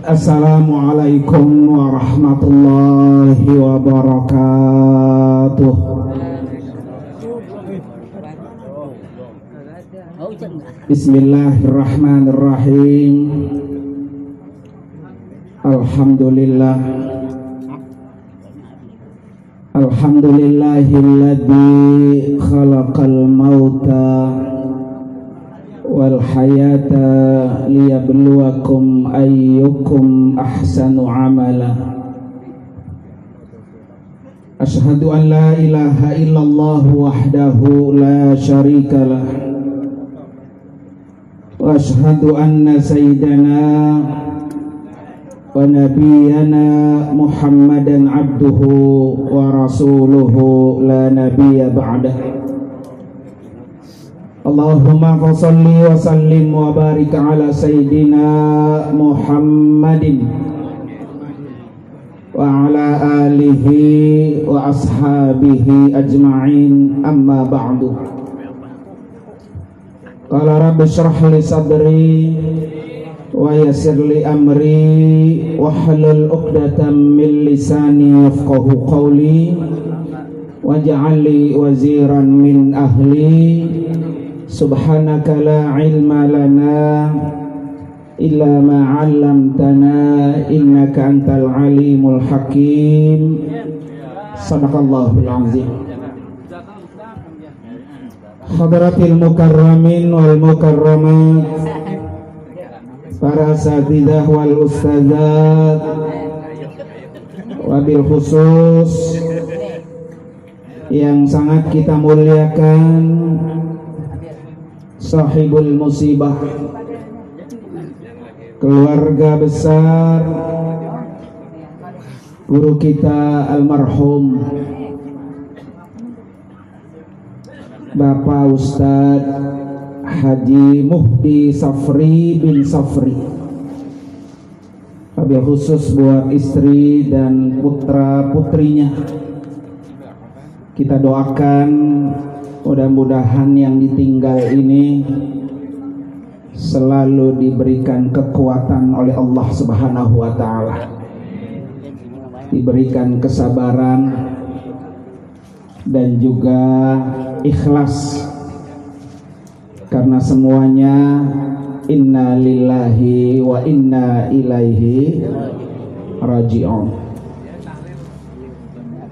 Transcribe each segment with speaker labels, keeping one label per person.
Speaker 1: Assalamualaikum warahmatullahi wabarakatuh. Bismillahirrahmanirrahim. Alhamdulillah. Alhamdulillahilladzi khalaqal mauta wal hayata liyabluwakum ayyukum ahsanu amala. Asyhadu an la ilaha illallah wahdahu la syarikalah wa asyhadu anna sayyidana wa nabiyyana Muhammadan abduhu wa rasuluhu la nabiyya ba'dah. Allahumma salli wa sallim wa barik ala sayyidina Muhammadin wa ala alihi wa ashabihi ajma'in, amma ba'du. Qala rabbi shrah li sadri wa yassir li amri wahlul 'uqdatam min lisani yafqahu qawli waj'al li waziran min ahli. Subhanaka la ilma lana illa ma 'allamtana innaka antal alimul hakim. Sadaqallahul azim. Hadratil mukarramin wal mukarramat, para asatidzah wal ustadzat, wabil khusus yang sangat kita muliakan, sahibul musibah, keluarga besar guru kita almarhum Bapak Ustadz Haji Muhdi Safri bin Safri. Wabil khusus buat istri dan putra putrinya, kita doakan mudah-mudahan yang ditinggal ini selalu diberikan kekuatan oleh Allah Subhanahu wa ta'ala, diberikan kesabaran dan juga ikhlas, karena semuanya inna lillahi wa inna ilaihi raji'un.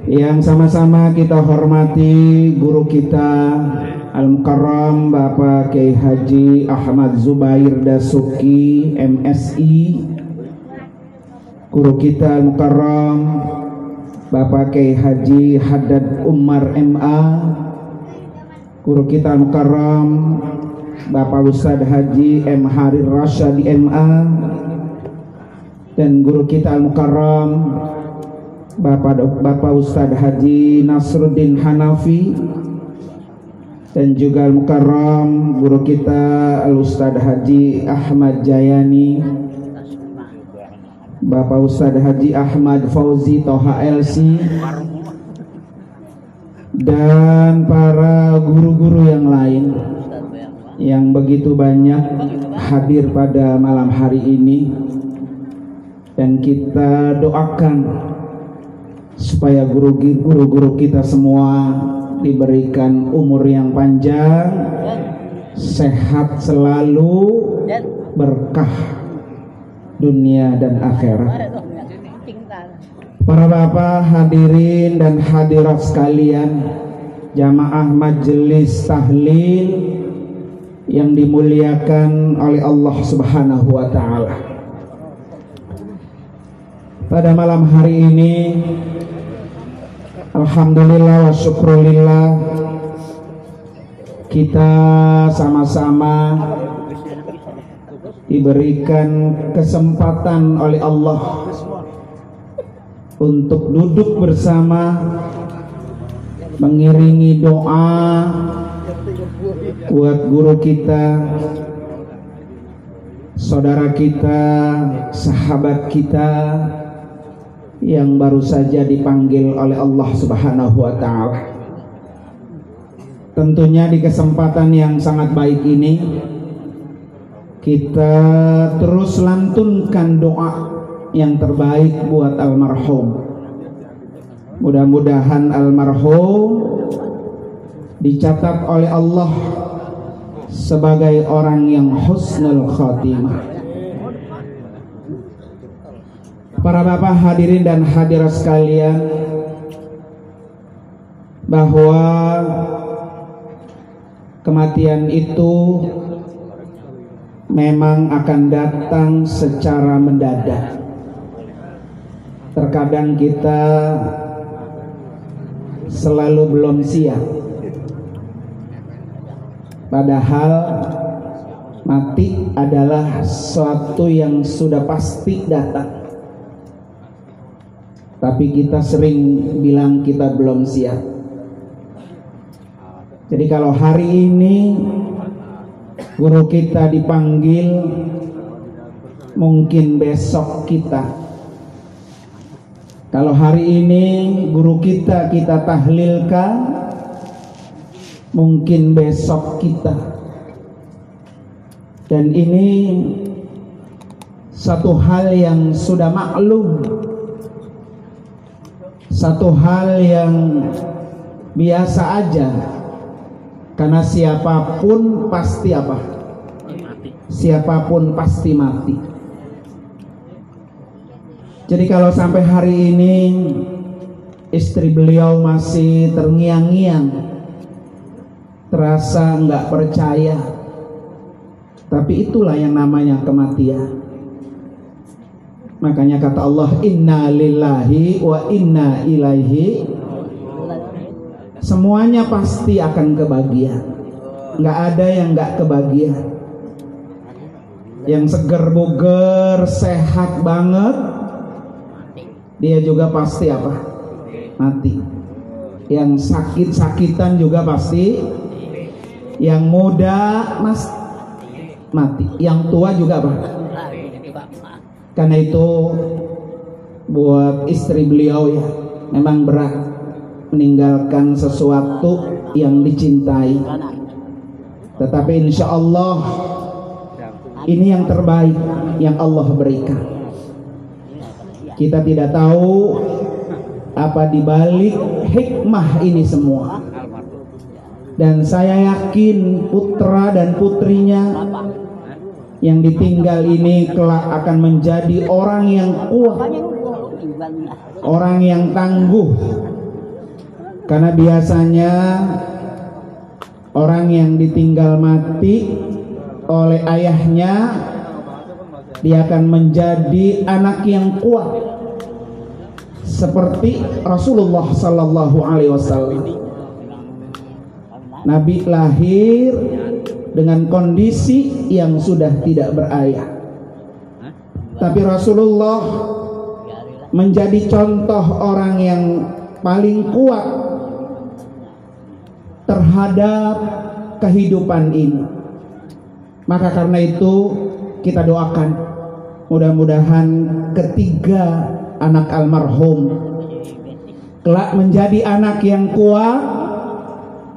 Speaker 1: Yang sama-sama kita hormati guru kita Al-Mukarram Bapak Kiai Haji Ahmad Zubair Dasuki MSI, guru kita Al-Mukarram Bapak Kiai Haji Haddad Umar MA, guru kita Al-Mukarram Bapak Ustadz Haji M. Harir Rasyadi MA, dan guru kita Al-Mukarram Bapak Ustadz Haji Nasruddin Hanafi, dan juga Al-Mukarram guru kita Al-Ustadz Haji Ahmad Jayani, Bapak Ustadz Haji Ahmad Fauzi Toha LC, dan para guru-guru yang lain yang begitu banyak hadir pada malam hari ini. Dan kita doakan supaya guru-guru kita semua diberikan umur yang panjang, sehat selalu, berkah dunia dan akhirat. Para bapak hadirin dan hadirat sekalian, jamaah majelis tahlil yang dimuliakan oleh Allah Subhanahu wa ta'ala. Pada malam hari ini, alhamdulillah wa syukrulillah, kita sama-sama diberikan kesempatan oleh Allah untuk duduk bersama, mengiringi doa buat guru kita, saudara kita, sahabat kita yang baru saja dipanggil oleh Allah Subhanahu wa ta'ala. Tentunya di kesempatan yang sangat baik ini kita terus lantunkan doa yang terbaik buat almarhum. Mudah-mudahan almarhum dicatat oleh Allah sebagai orang yang husnul khatimah. Para bapak hadirin dan hadirat sekalian, bahwa kematian itu memang akan datang secara mendadak. Terkadang kita selalu belum siap, padahal mati adalah sesuatu yang sudah pasti datang. Tapi kita sering bilang kita belum siap. Jadi kalau hari ini guru kita dipanggil, mungkin besok kita. Kalau hari ini guru kita tahlilkan, mungkin besok kita. Dan ini satu hal yang sudah maklum, satu hal yang biasa aja. Karena siapapun pasti apa? Siapapun pasti mati. Jadi kalau sampai hari ini istri beliau masih terngiang-ngiang, terasa nggak percaya, tapi itulah yang namanya kematian. Makanya kata Allah, inna lillahi wa inna ilaihi. Semuanya pasti akan kebagian. Nggak ada yang nggak kebagian. Yang seger buger, sehat banget, dia juga pasti apa? Mati. Yang sakit-sakitan juga pasti. Yang muda mati. Yang tua juga apa? Karena itu buat istri beliau ya memang berat meninggalkan sesuatu yang dicintai. Tetapi insya Allah ini yang terbaik yang Allah berikan. Kita tidak tahu apa dibalik hikmah ini semua. Dan saya yakin putra dan putrinya yang ditinggal ini kelak akan menjadi orang yang kuat, orang yang tangguh. Karena biasanya orang yang ditinggal mati oleh ayahnya, dia akan menjadi anak yang kuat seperti Rasulullah Sallallahu Alaihi Wasallam. Nabi lahir dengan kondisi yang sudah tidak berayah, tapi Rasulullah menjadi contoh orang yang paling kuat terhadap kehidupan ini. Maka karena itu kita doakan mudah-mudahan ketiga anak almarhum kelak menjadi anak yang kuat,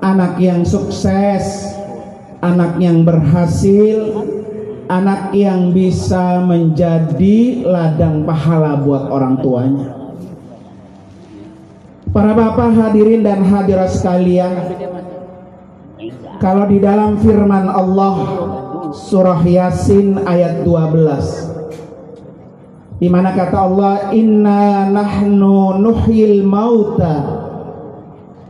Speaker 1: anak yang sukses, anak yang berhasil, anak yang bisa menjadi ladang pahala buat orang tuanya. Para bapak hadirin dan hadirat sekalian, kalau di dalam firman Allah surah Yasin ayat 12, di mana kata Allah, inna nahnu nuhyil mauta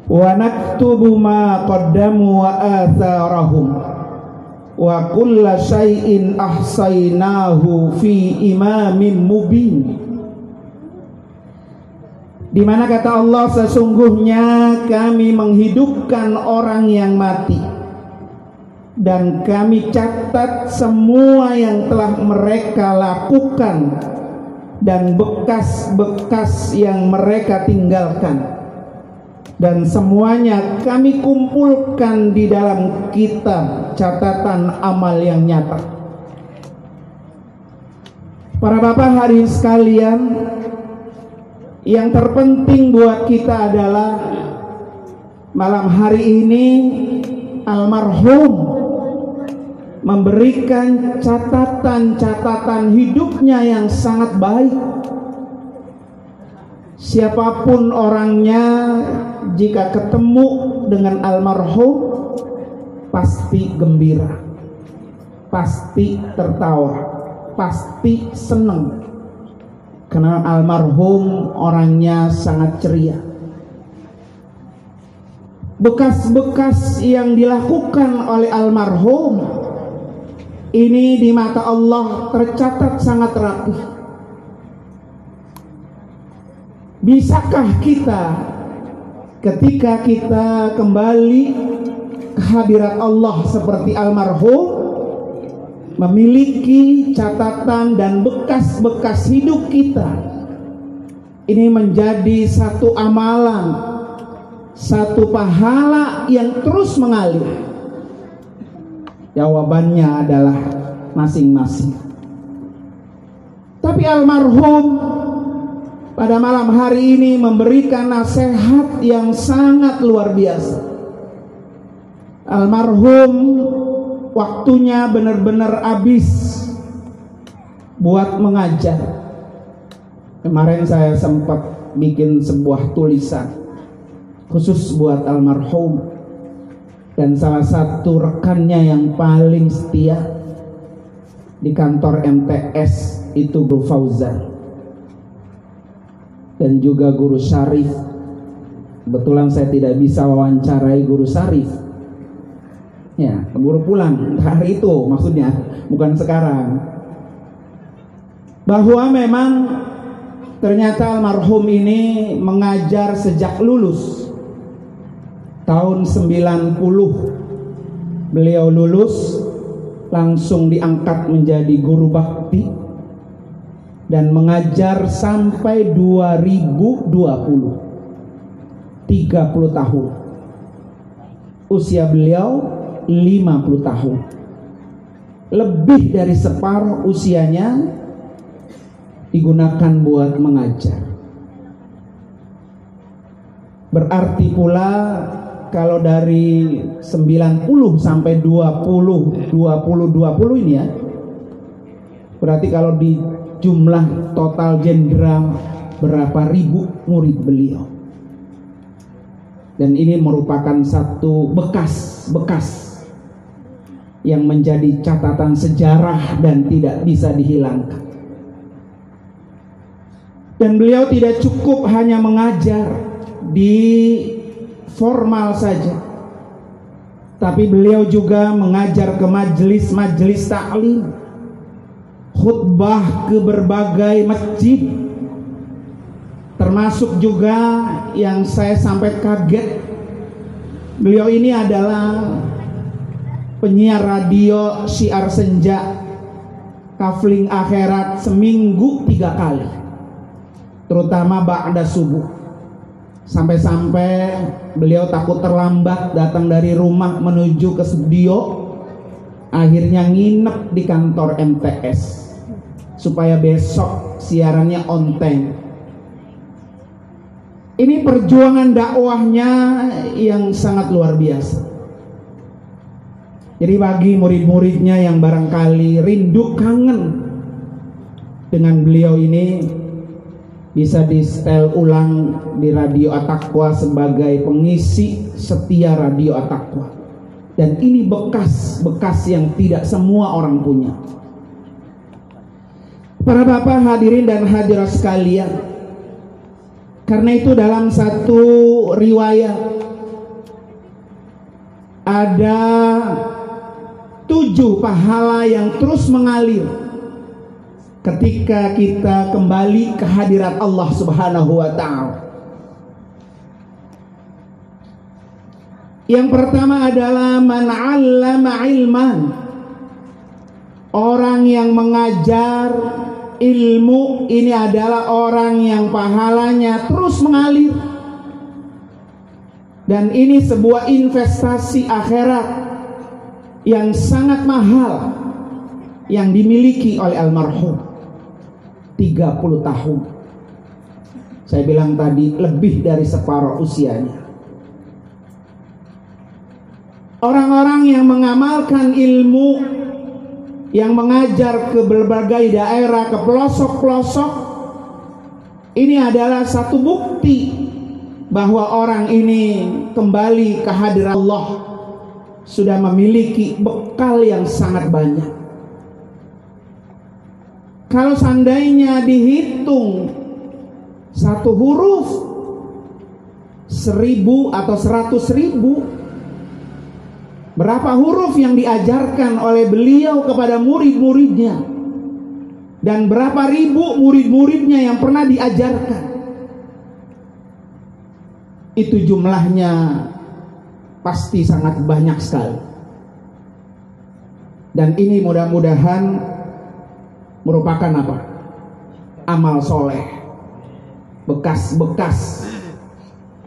Speaker 1: wa naktubu ma qaddamu wa atharahum wa kulla syai'in ahsaynahu fi imamin mubin. Di mana kata Allah, sesungguhnya kami menghidupkan orang yang mati dan kami catat semua yang telah mereka lakukan dan bekas-bekas yang mereka tinggalkan, dan semuanya kami kumpulkan di dalam kitab catatan amal yang nyata. Para bapak hadirin sekalian, yang terpenting buat kita adalah malam hari ini almarhum memberikan catatan-catatan hidupnya yang sangat baik. Siapapun orangnya, jika ketemu dengan almarhum pasti gembira, pasti tertawa, pasti senang, karena almarhum orangnya sangat ceria. Bekas-bekas yang dilakukan oleh almarhum ini di mata Allah tercatat sangat rapi. Bisakah kita ketika kita kembali ke hadirat Allah seperti almarhum memiliki catatan dan bekas-bekas hidup kita ini menjadi satu amalan, satu pahala yang terus mengalir? Jawabannya adalah masing-masing. Tapi almarhum pada malam hari ini memberikan nasihat yang sangat luar biasa. Almarhum waktunya benar-benar habis buat mengajar. Kemarin saya sempat bikin sebuah tulisan khusus buat almarhum, dan salah satu rekannya yang paling setia di kantor MTS itu Guru Fauzan dan juga Guru Syarif. Kebetulan saya tidak bisa wawancarai Guru Syarif, ya keburu pulang hari itu, maksudnya bukan sekarang. Bahwa memang ternyata almarhum ini mengajar sejak lulus tahun 90. Beliau lulus langsung diangkat menjadi guru bakti dan mengajar sampai 2020, 30 tahun. Usia beliau 50 tahun. Lebih dari separuh usianya digunakan buat mengajar. Berarti pula kalau dari 90 sampai 20 ini ya, berarti kalau di jumlah total jenderal berapa ribu murid beliau. Dan ini merupakan satu bekas yang menjadi catatan sejarah dan tidak bisa dihilangkan. Dan beliau tidak cukup hanya mengajar di formal saja, tapi beliau juga mengajar ke majelis-majelis taklim, khutbah ke berbagai masjid, termasuk juga yang saya sampai kaget, beliau ini adalah penyiar radio Syiar Senja, Kafling Akhirat seminggu 3 kali, terutama ba'da subuh. Sampai-sampai beliau takut terlambat datang dari rumah menuju ke studio, akhirnya nginep di kantor MTS supaya besok siarannya on time. Ini perjuangan dakwahnya yang sangat luar biasa. Jadi bagi murid-muridnya yang barangkali rindu kangen dengan beliau ini, bisa di setel ulang di Radio At-Taqwa sebagai pengisi setia Radio At-Taqwa. Dan ini bekas-bekas yang tidak semua orang punya. Para bapak hadirin dan hadirat sekalian, karena itu dalam satu riwayat ada 7 pahala yang terus mengalir ketika kita kembali ke hadirat Allah Subhanahu wa ta'ala. Yang pertama adalah man 'allama ilman, orang yang mengajar ilmu. Ini adalah orang yang pahalanya terus mengalir, dan ini sebuah investasi akhirat yang sangat mahal yang dimiliki oleh almarhum. 30 tahun. Saya bilang tadi lebih dari separuh usianya. Orang-orang yang mengamalkan ilmu yang mengajar ke berbagai daerah, ke pelosok-pelosok. Ini adalah satu bukti bahwa orang ini kembali ke hadirat Allah, sudah memiliki bekal yang sangat banyak. Kalau seandainya dihitung satu huruf 1000 atau 100.000, berapa huruf yang diajarkan oleh beliau kepada murid-muridnya, dan berapa ribu murid-muridnya yang pernah diajarkan. Itu jumlahnya pasti sangat banyak sekali. Dan ini mudah-mudahan merupakan apa? Amal soleh, bekas-bekas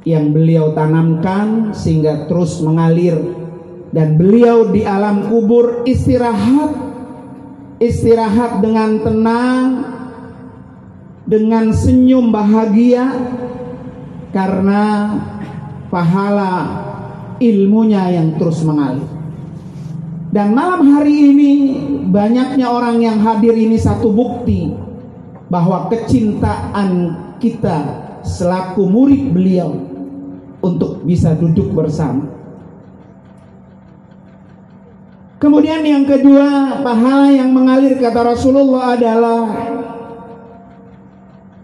Speaker 1: yang beliau tanamkan sehingga terus mengalir. Dan beliau di alam kubur istirahat dengan tenang, dengan senyum bahagia, karena pahala ilmunya yang terus mengalir. Dan malam hari ini banyaknya orang yang hadir ini satu bukti bahwa kecintaan kita selaku murid beliau untuk bisa duduk bersama. Kemudian yang kedua, pahala yang mengalir kata Rasulullah adalah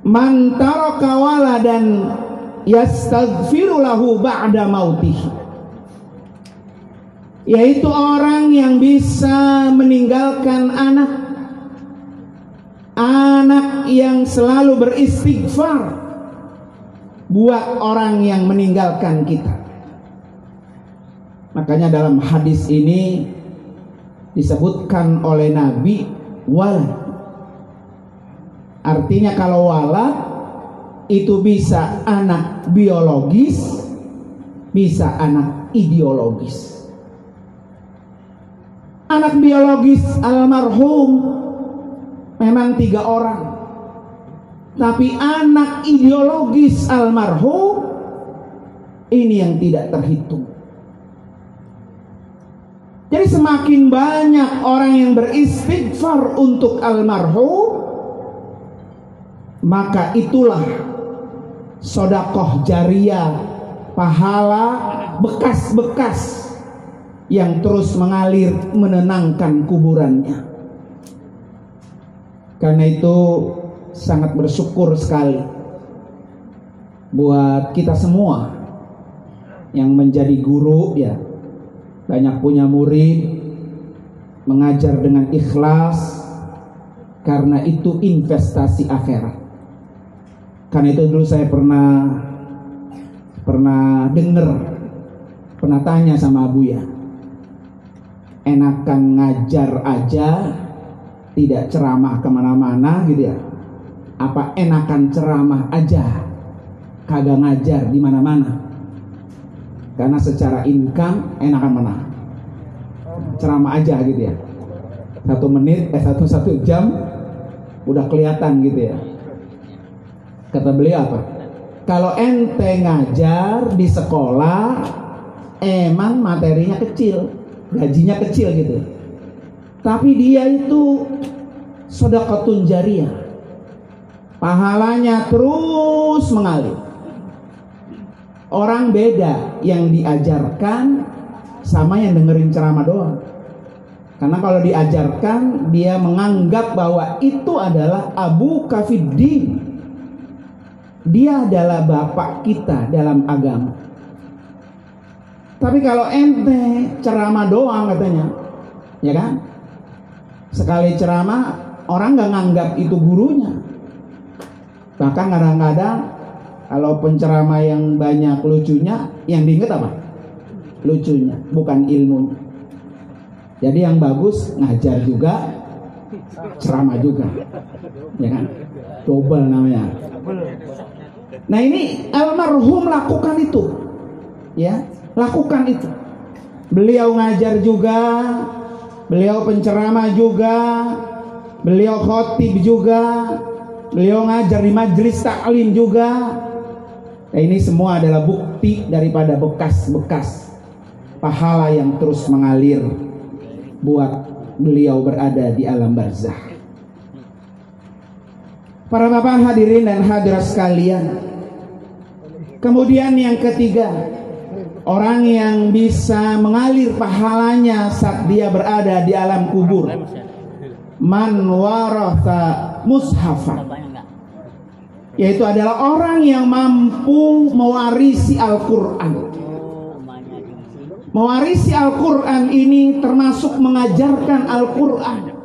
Speaker 1: man taraka waladan yastaghfiru lahu ba'da mautih, yaitu orang yang bisa meninggalkan anak yang selalu beristighfar buat orang yang meninggalkan kita. Makanya dalam hadis ini disebutkan oleh Nabi walad. Artinya kalau walad itu bisa anak biologis, bisa anak ideologis. Anak biologis almarhum memang 3 orang, tapi anak ideologis almarhum ini yang tidak terhitung. Jadi semakin banyak orang yang beristighfar untuk almarhum, maka itulah sedekah jariyah, pahala bekas-bekas yang terus mengalir menenangkan kuburannya. Karena itu sangat bersyukur sekali buat kita semua yang menjadi guru, ya, banyak punya murid, mengajar dengan ikhlas, karena itu investasi akhirat. Karena itu dulu saya pernah dengar, pernah tanya sama Buya, enakan ngajar aja, tidak ceramah kemana-mana gitu ya, apa enakan ceramah aja, kagak ngajar di mana-mana? Karena secara income enakan mana? Ceramah aja gitu ya. 1 menit, satu jam udah kelihatan gitu ya. Kata beliau apa? Kalau ente ngajar di sekolah, emang materinya kecil, gajinya kecil gitu. Tapi dia itu sedekahun jariyah, pahalanya terus mengalir. Orang beda yang diajarkan sama yang dengerin ceramah doang. Karena kalau diajarkan, dia menganggap bahwa itu adalah abu kafiddin, dia adalah bapak kita dalam agama. Tapi kalau ente ceramah doang katanya, ya kan, sekali ceramah orang gak nganggap itu gurunya. Bahkan kadang-kadang kalau penceramah yang banyak lucunya, yang diingat apa? Lucunya, bukan ilmunya. Jadi yang bagus ngajar juga, ceramah juga, ya kan? Double namanya. Nah ini almarhum lakukan itu, ya, lakukan itu. Beliau ngajar juga, beliau penceramah juga, beliau khotib juga, beliau ngajar di majelis taklim juga. Nah, ini semua adalah bukti daripada bekas-bekas pahala yang terus mengalir buat beliau berada di alam barzakh. Para bapak hadirin dan hadirat sekalian, kemudian yang ketiga, orang yang bisa mengalir pahalanya saat dia berada di alam kubur, man waratha mushafan, yaitu adalah orang yang mampu mewarisi Al-Quran. Mewarisi Al-Quran ini termasuk mengajarkan Al-Quran.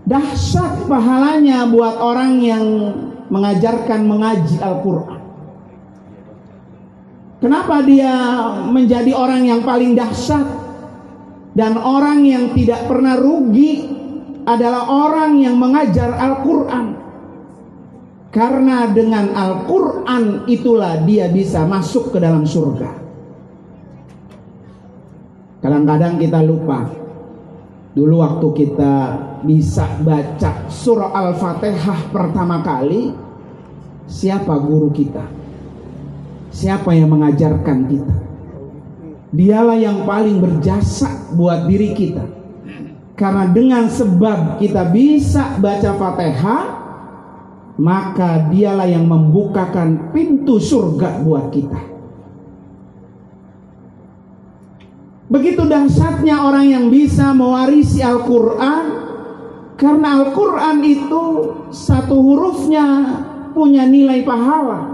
Speaker 1: Dahsyat pahalanya buat orang yang mengajarkan mengaji Al-Quran. Kenapa dia menjadi orang yang paling dahsyat? Dan orang yang tidak pernah rugi adalah orang yang mengajar Al-Quran. Karena dengan Al-Quran itulah dia bisa masuk ke dalam surga. Kadang-kadang kita lupa. Dulu waktu kita bisa baca surah Al-Fatihah pertama kali, siapa guru kita? Siapa yang mengajarkan kita? Dialah yang paling berjasa buat diri kita. Karena dengan sebab kita bisa baca Fatihah, maka dialah yang membukakan pintu surga buat kita. Begitu dahsyatnya orang yang bisa mewarisi Al-Quran. Karena Al-Quran itu satu hurufnya punya nilai pahala.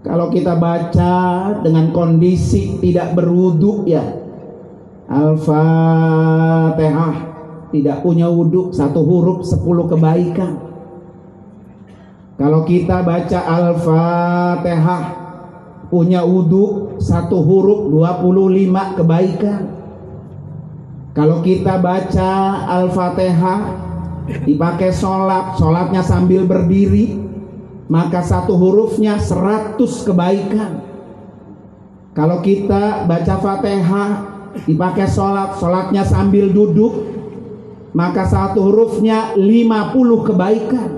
Speaker 1: Kalau kita baca dengan kondisi tidak berwudu, ya Al-Fatihah, tidak punya wudu, satu huruf 10 kebaikan. Kalau kita baca Al-Fatihah punya wudu, satu huruf 25 kebaikan. Kalau kita baca Al-Fatihah dipakai sholatnya sambil berdiri, maka satu hurufnya 100 kebaikan. Kalau kita baca Fatihah dipakai sholatnya sambil duduk, maka satu hurufnya 50 kebaikan.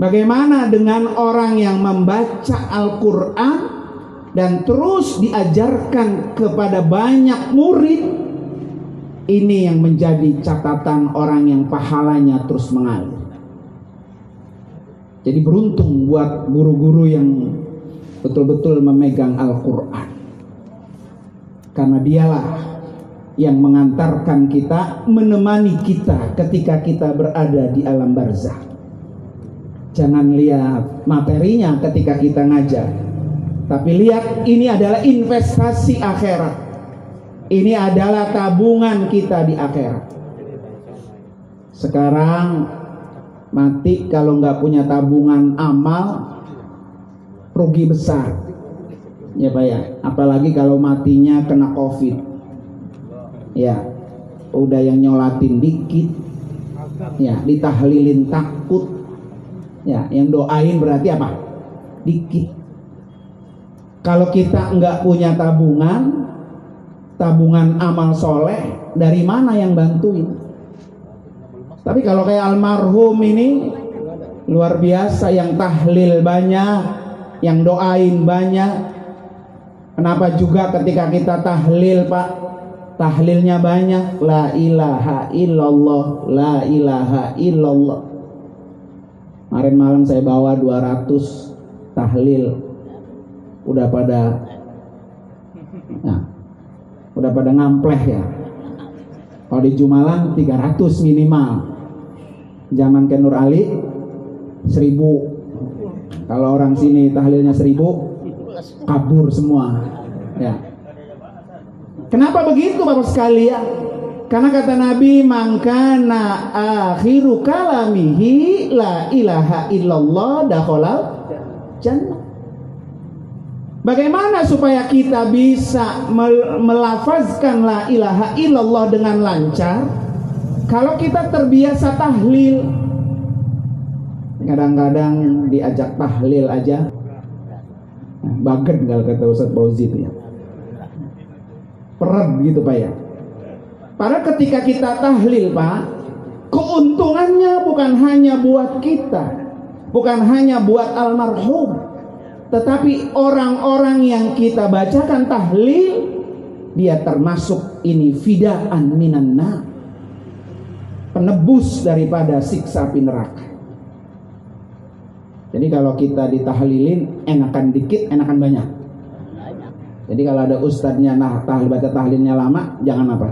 Speaker 1: Bagaimana dengan orang yang membaca Al-Quran dan terus diajarkan kepada banyak murid? Ini yang menjadi catatan orang yang pahalanya terus mengalir. Jadi beruntung buat guru-guru yang betul-betul memegang Al-Quran. Karena dialah yang mengantarkan kita, menemani kita ketika kita berada di alam barzakh. Jangan lihat materinya ketika kita ngajar, tapi lihat ini adalah investasi akhirat. Ini adalah tabungan kita di akhirat. Sekarang mati kalau nggak punya tabungan amal, rugi besar, ya Pak ya. Apalagi kalau matinya kena COVID, ya udah yang nyolatin dikit, ya ditahlilin takut. Ya, yang doain berarti apa? Dikit. Kalau kita nggak punya tabungan amal soleh, dari mana yang bantuin? Tapi kalau kayak almarhum ini luar biasa, yang tahlil banyak, yang doain banyak. Kenapa juga ketika kita tahlil, Pak, tahlilnya banyak, la ilaha illallah, la ilaha illallah. Kemarin malam saya bawa 200 tahlil, udah pada ngampleh ya. Kalau di Jumalang 300 minimal. Zaman Ken Nur Ali 1000. Kalau orang sini tahlilnya 1000, kabur semua. Ya. Kenapa begitu Bapak sekalian? Karena kata Nabi, mangkana akhiru kalamihi la ilaha illallah dakhalal jannah. Bagaimana supaya kita bisa melafazkan la ilaha illallah dengan lancar? Kalau kita terbiasa tahlil, kadang-kadang diajak tahlil aja baget, kalau kata Ustaz Fauzi itu ya, peret gitu Pak ya. Padahal ketika kita tahlil, Pak, keuntungannya bukan hanya buat kita, bukan hanya buat almarhum, tetapi orang-orang yang kita bacakan tahlil dia termasuk ini fidaan minan nar, penebus daripada siksa api neraka. Jadi kalau kita ditahlilin, enakan dikit, enakan banyak. Jadi kalau ada ustadznya baca tahlilnya lama, jangan apa?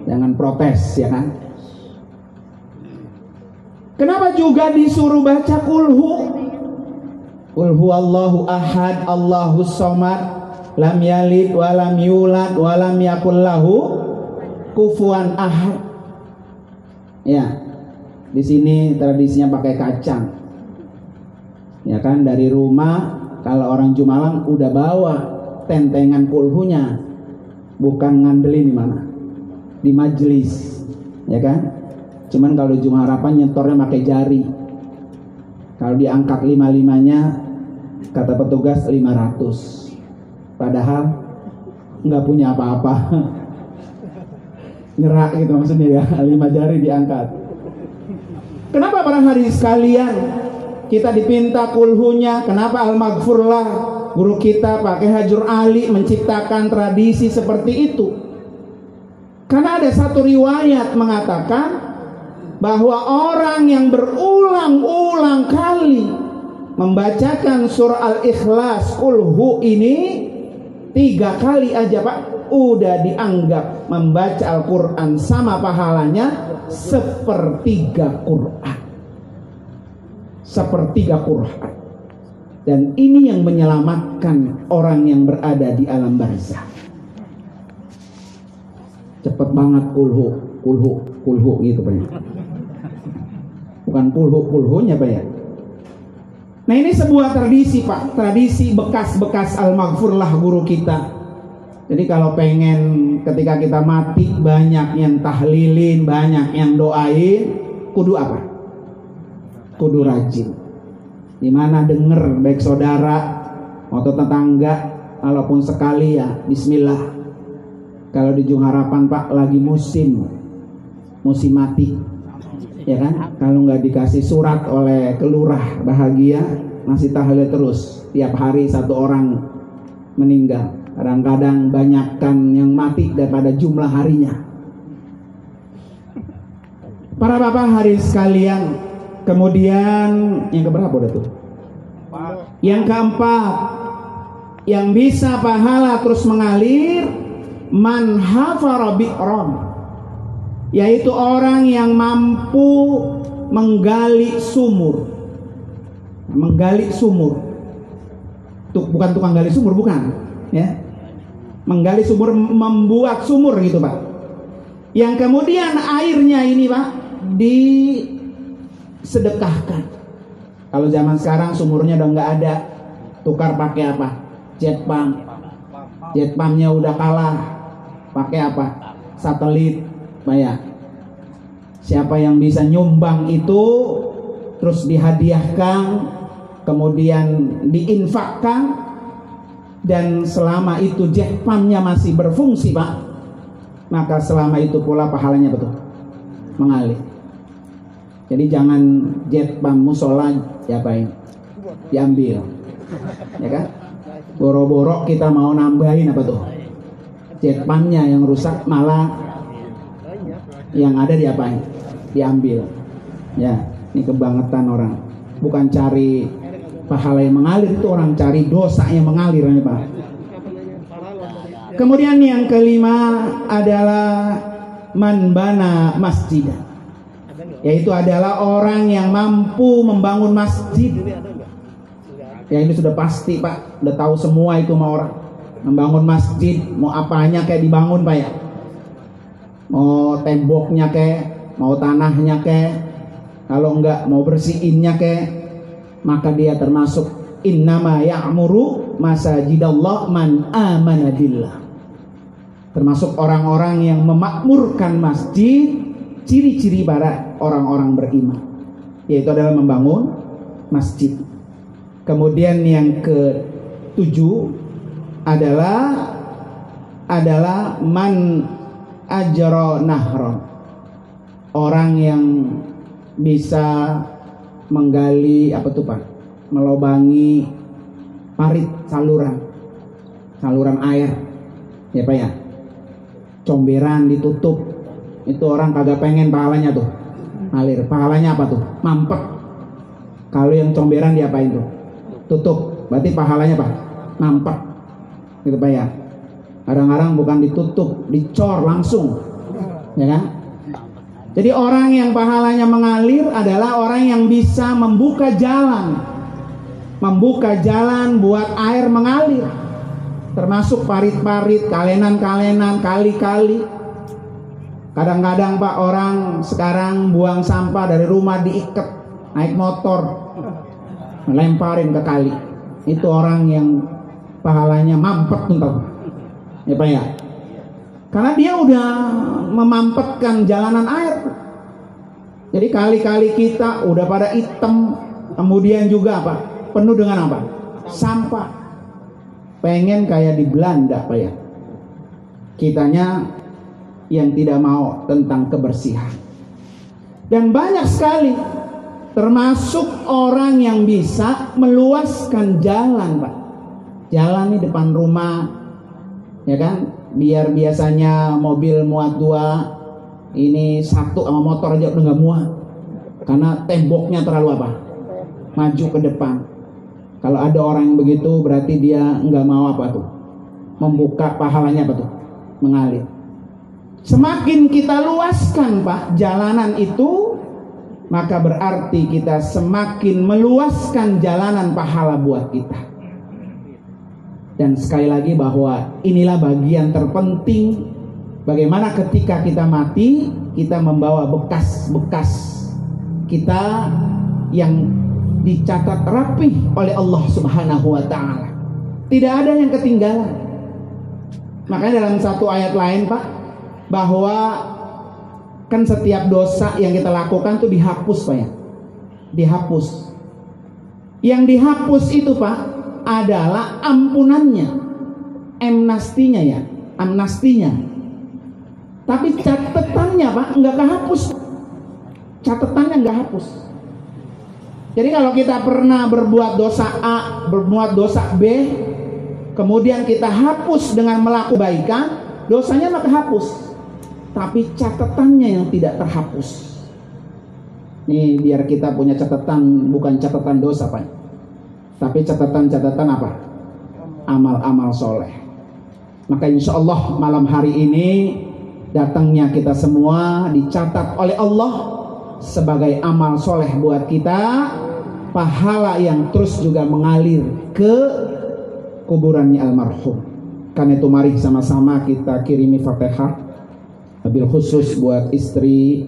Speaker 1: Jangan protes, ya kan? Kenapa juga disuruh baca kulhu? Kulhu Allahu ahad, Allahus somad, lam yalid walam yulad walam yakul lahu kufuwan ahad. Ya, di sini tradisinya pakai kacang. Ya kan, dari rumah kalau orang Jumalang udah bawa tentengan kulhunya, bukan ngandelin di mana? Di majelis, ya kan? Cuman kalau di Jumat Harapan nyetornya pakai jari. Kalau diangkat 5-5-nya, kata petugas 500. Padahal nggak punya apa-apa. Nyerak gitu maksudnya ya, 5 jari diangkat. Kenapa para hadirin sekalian kita dipinta kulhunya? Kenapa Al-Maghfurlah guru kita Pak Kiai Hajur Ali menciptakan tradisi seperti itu? Karena ada satu riwayat mengatakan bahwa orang yang berulang-ulang kali membacakan surah Al-Ikhlas kulhu ini 3 kali aja Pak, udah dianggap membaca Al-Quran sama pahalanya sepertiga Quran. Sepertiga Quran. Dan ini yang menyelamatkan orang yang berada di alam barzah. Cepet banget kulhu gitu Pak. Bukan kulhunya Pak ya. Nah ini sebuah tradisi Pak, tradisi bekas-bekas Al-Maghfurlah guru kita. Jadi kalau pengen ketika kita mati banyak yang tahlilin, banyak yang doain, kudu apa? Kudu rajin. Dimana denger baik saudara atau tetangga, walaupun sekali ya bismillah. Kalau di Jung Harapan Pak lagi musim mati, ya kan? Kalau nggak dikasih surat oleh kelurah bahagia, masih tahlil terus. Tiap hari 1 orang meninggal. Kadang-kadang banyakkan yang mati daripada jumlah harinya. Para bapak hadirin sekalian, kemudian yang keberapa udah tuh? Yang keempat, yang bisa pahala terus mengalir, man hafara bi'ran, yaitu orang yang mampu menggali sumur. Menggali sumur. Bukan tukang gali sumur, bukan, ya. Menggali sumur, membuat sumur gitu Pak. Yang kemudian airnya ini Pak disedekahkan. Kalau zaman sekarang sumurnya udah nggak ada, tukar pakai apa? Jet pump. Jet pumpnya udah kalah. Pakai apa? Satelit, Pak ya. Siapa yang bisa nyumbang itu terus dihadiahkan, kemudian diinfakkan, dan selama itu jet pumpnya masih berfungsi Pak, maka selama itu pula pahalanya betul mengalir. Jadi jangan jet pump musola ya Pak diambil, ya kan? Boro-boro kita mau nambahin apa tuh? Jet pumpnya yang rusak, malah yang ada diapain? Diambil. Ya, ini kebangetan orang. Bukan cari pahala yang mengalir, itu orang cari dosa yang mengalir ini Pak. Kemudian yang kelima adalah man bana masjid, yaitu adalah orang yang mampu membangun masjid. Ya ini sudah pasti Pak, udah tahu semua itu mau orang membangun masjid, mau apanya kayak dibangun Pak ya, mau temboknya kayak, mau tanahnya kayak, kalau enggak mau bersihinnya kayak, maka dia termasuk innama ya'muru masajidallah man amana billah. Termasuk orang-orang yang memakmurkan masjid, ciri-ciri para orang-orang beriman, yaitu adalah membangun masjid. Kemudian yang ke-7 adalah man ajra nahron, orang yang bisa menggali apa tuh Pak, melobangi parit saluran air, Ya Pak ya. Comberan ditutup, itu orang kagak pengen pahalanya tuh ngalir. Pahalanya apa tuh? Mampet. Kalau yang comberan diapain tuh? Tutup. Berarti pahalanya apa? Mampet. Gitu Pak ya. Kadang-kadang bukan ditutup, dicor langsung, ya kan? Jadi orang yang pahalanya mengalir adalah orang yang bisa membuka jalan buat air mengalir, termasuk parit-parit, kalenan-kalenan, kali-kali. Kadang-kadang Pak, orang sekarang buang sampah dari rumah diikat, naik motor, lemparin ke kali. Itu orang yang pahalanya mampet tuh, ya Pak ya. Karena dia udah memampetkan jalanan air. Jadi kali-kali kita udah pada hitam, kemudian juga apa? Penuh dengan apa? Sampah. Pengen kayak di Belanda Pak ya. Kitanya yang tidak mau tentang kebersihan. Dan banyak sekali, termasuk orang yang bisa meluaskan jalan Pak. Jalan di depan rumah, ya kan? Biar biasanya mobil muat 2, ini 1 sama motor aja udah gak muat, karena temboknya terlalu apa? Maju ke depan. Kalau ada orang yang begitu, berarti dia nggak mau apa tuh? Membuka pahalanya apa tuh? Mengalir. Semakin kita luaskan Pak jalanan itu, maka berarti kita semakin meluaskan jalanan pahala buat kita. Dan sekali lagi bahwa inilah bagian terpenting, bagaimana ketika kita mati, kita membawa bekas-bekas kita yang dicatat rapih oleh Allah Subhanahu wa Ta'ala. Tidak ada yang ketinggalan. Makanya dalam satu ayat lain Pak, bahwa kan setiap dosa yang kita lakukan itu dihapus Pak ya. Dihapus. Yang dihapus itu Pak adalah ampunannya, amnastinya ya, amnastinya. Tapi catatannya Pak nggak kehapus. Catatannya nggak hapus. Jadi kalau kita pernah berbuat dosa A, berbuat dosa B, kemudian kita hapus dengan melakukan kebaikan, dosanya nggak kehapus. Tapi catatannya yang tidak terhapus. Nih biar kita punya catatan, bukan catatan dosa Pak, tapi catatan-catatan apa? Amal-amal soleh. Maka insya Allah malam hari ini datangnya kita semua dicatat oleh Allah sebagai amal soleh buat kita, pahala yang terus juga mengalir ke kuburannya almarhum. Karena itu mari sama-sama kita kirimi Fatihah, wabil khusus buat istri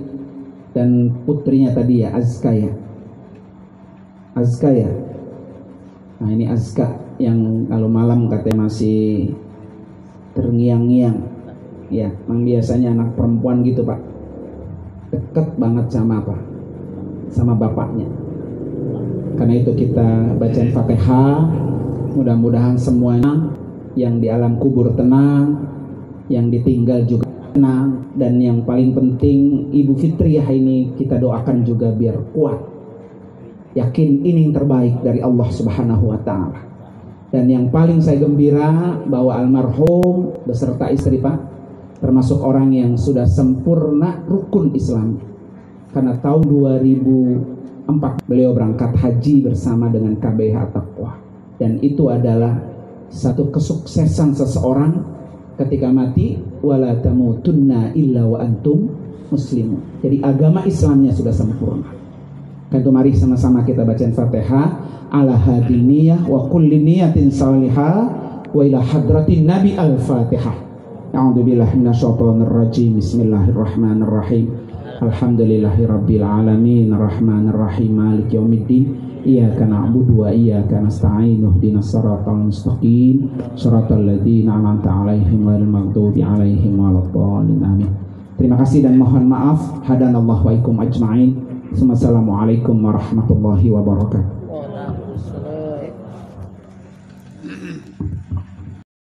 Speaker 1: dan putrinya tadi ya, Azka ya. Azka ya. Nah ini Azka yang kalau malam katanya masih terngiang-ngiang. Ya, memang biasanya anak perempuan gitu Pak, deket banget sama apa? Sama bapaknya. Karena itu kita bacain Fatihah, mudah-mudahan semuanya yang di alam kubur tenang, yang ditinggal juga tenang, dan yang paling penting Ibu Fitriah ini kita doakan juga biar kuat. Yakin ini yang terbaik dari Allah Subhanahu wa Ta'ala. Dan yang paling saya gembira bahwa almarhum beserta istri Pak termasuk orang yang sudah sempurna rukun Islam. Karena tahun 2004 beliau berangkat haji bersama dengan KBH Taqwa. Dan itu adalah satu kesuksesan seseorang ketika mati, wala tamutunna illa wa antum muslimun. Jadi agama Islamnya sudah sempurna. Kan itu mari sama-sama kita bacain Fatihah ala hadiniyah wa kulli niyatin salihah wa ila hadratin Nabi al-Fatihah. A'udzubillahi minasyaitonir rajim. Bismillahirrahmanirrahim. Alhamdulillahirabbil alamin arrahmanir rahim maliki yaumiddin. Iyyaka na'budu wa iyyaka nasta'in ihdinas siratal mustaqim siratal ladzina an'amta 'alaihim ghairil maghdubi 'alaihim waladdallin. Amin. Terima kasih dan mohon maaf. Hadanallahu wa ikum ajma'in. Assalamualaikum warahmatullahi wabarakatuh.